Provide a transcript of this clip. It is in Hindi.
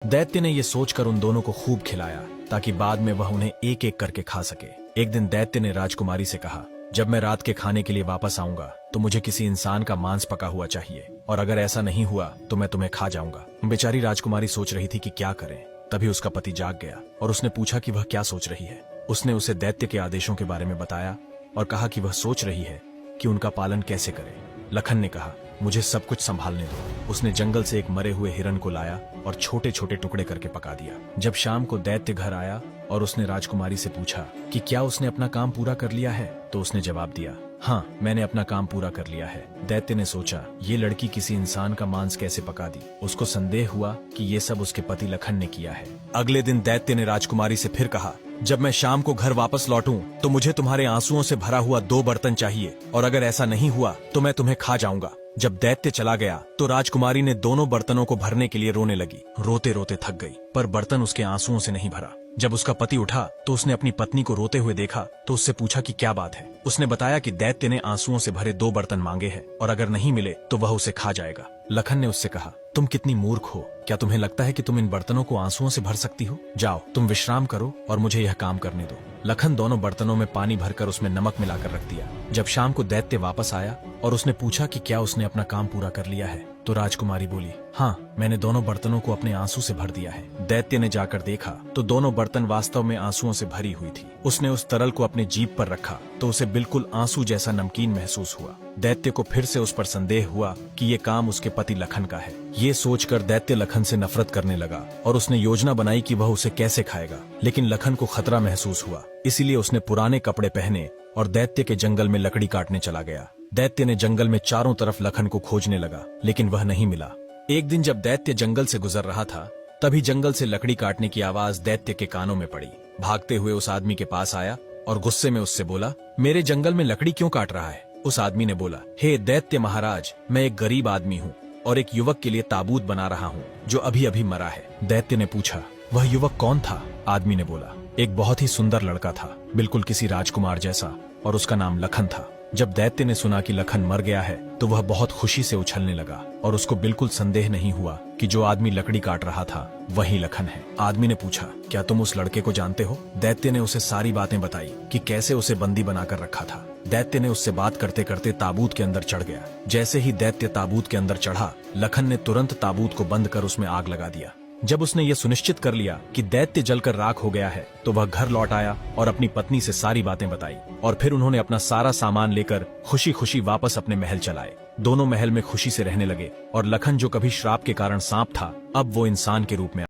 दैत्य ने ये सोचकर उन दोनों को खूब खिलाया ताकि बाद में वह उन्हें एक एक करके खा सके। एक दिन दैत्य ने राजकुमारी से कहा, जब मैं रात के खाने के लिए वापस आऊंगा तो मुझे किसी इंसान का मांस पका हुआ चाहिए, और अगर ऐसा नहीं हुआ तो मैं तुम्हें खा जाऊंगा। बेचारी राजकुमारी सोच रही थी कि क्या करें। तभी उसका पति जाग गया और उसने पूछा कि वह क्या सोच रही है। उसने उसे दैत्य के आदेशों के बारे में बताया और कहा कि वह सोच रही है कि उनका पालन कैसे करे। लखन ने कहा, मुझे सब कुछ संभालने दो। उसने जंगल से एक मरे हुए हिरन को लाया और छोटे छोटे टुकड़े करके पका दिया। जब शाम को दैत्य घर आया और उसने राजकुमारी से पूछा कि क्या उसने अपना काम पूरा कर लिया है, तो उसने जवाब दिया, हाँ, मैंने अपना काम पूरा कर लिया है। दैत्य ने सोचा, ये लड़की किसी इंसान का मांस कैसे पका दी। उसको संदेह हुआ कि ये सब उसके पति लखन ने किया है। अगले दिन दैत्य ने राजकुमारी से फिर कहा, जब मैं शाम को घर वापस लौटूं तो मुझे तुम्हारे आंसुओं से भरा हुआ 2 बर्तन चाहिए, और अगर ऐसा नहीं हुआ तो मैं तुम्हें खा जाऊंगा। जब दैत्य चला गया तो राजकुमारी ने दोनों बर्तनों को भरने के लिए रोने लगी। रोते रोते थक गई, पर बर्तन उसके आंसुओं से नहीं भरा। जब उसका पति उठा तो उसने अपनी पत्नी को रोते हुए देखा तो उससे पूछा कि क्या बात है। उसने बताया कि दैत्य ने आंसुओं से भरे 2 बर्तन मांगे हैं, और अगर नहीं मिले तो वह उसे खा जाएगा। लखन ने उससे कहा, तुम कितनी मूर्ख हो, क्या तुम्हें लगता है कि तुम इन बर्तनों को आंसुओं से भर सकती हो? जाओ, तुम विश्राम करो और मुझे यह काम करने दो। लखन दोनों बर्तनों में पानी भरकर उसमें नमक मिलाकर रख दिया। जब शाम को दैत्य वापस आया और उसने पूछा कि क्या उसने अपना काम पूरा कर लिया है, तो राजकुमारी बोली, हाँ, मैंने दोनों बर्तनों को अपने आंसू से भर दिया है। दैत्य ने जाकर देखा तो दोनों बर्तन वास्तव में आंसुओं से भरी हुई थी। उसने उस तरल को अपने जीभ पर रखा तो उसे बिल्कुल आंसू जैसा नमकीन महसूस हुआ। दैत्य को फिर से उस पर संदेह हुआ कि ये काम उसके पति लखन का है। ये सोचकर दैत्य लखन से नफरत करने लगा और उसने योजना बनाई कि वह उसे कैसे खाएगा। लेकिन लखन को खतरा महसूस हुआ, इसीलिए उसने पुराने कपड़े पहने और दैत्य के जंगल में लकड़ी काटने चला गया। दैत्य ने जंगल में चारों तरफ लखन को खोजने लगा, लेकिन वह नहीं मिला। एक दिन जब दैत्य जंगल से गुजर रहा था, तभी जंगल से लकड़ी काटने की आवाज दैत्य के कानों में पड़ी। भागते हुए उस आदमी के पास आया और गुस्से में उससे बोला, मेरे जंगल में लकड़ी क्यों काट रहा है? उस आदमी ने बोला, हे दैत्य महाराज, मैं एक गरीब आदमी हूँ और एक युवक के लिए ताबूत बना रहा हूँ जो अभी अभी मरा है। दैत्य ने पूछा, वह युवक कौन था? आदमी ने बोला, एक बहुत ही सुंदर लड़का था, बिल्कुल किसी राजकुमार जैसा, और उसका नाम लखन था। जब दैत्य ने सुना कि लखन मर गया है तो वह बहुत खुशी से उछलने लगा और उसको बिल्कुल संदेह नहीं हुआ कि जो आदमी लकड़ी काट रहा था वही लखन है। आदमी ने पूछा, क्या तुम उस लड़के को जानते हो? दैत्य ने उसे सारी बातें बताई कि कैसे उसे बंदी बनाकर रखा था। दैत्य ने उससे बात करते करते ताबूत के अंदर चढ़ गया। जैसे ही दैत्य ताबूत के अंदर चढ़ा, लखन ने तुरंत ताबूत को बंद कर उसमें आग लगा दिया। जब उसने ये सुनिश्चित कर लिया कि दैत्य जलकर राख हो गया है तो वह घर लौट आया और अपनी पत्नी से सारी बातें बताई, और फिर उन्होंने अपना सारा सामान लेकर खुशी खुशी वापस अपने महल चलाए। दोनों महल में खुशी से रहने लगे और लखन, जो कभी श्राप के कारण सांप था, अब वो इंसान के रूप में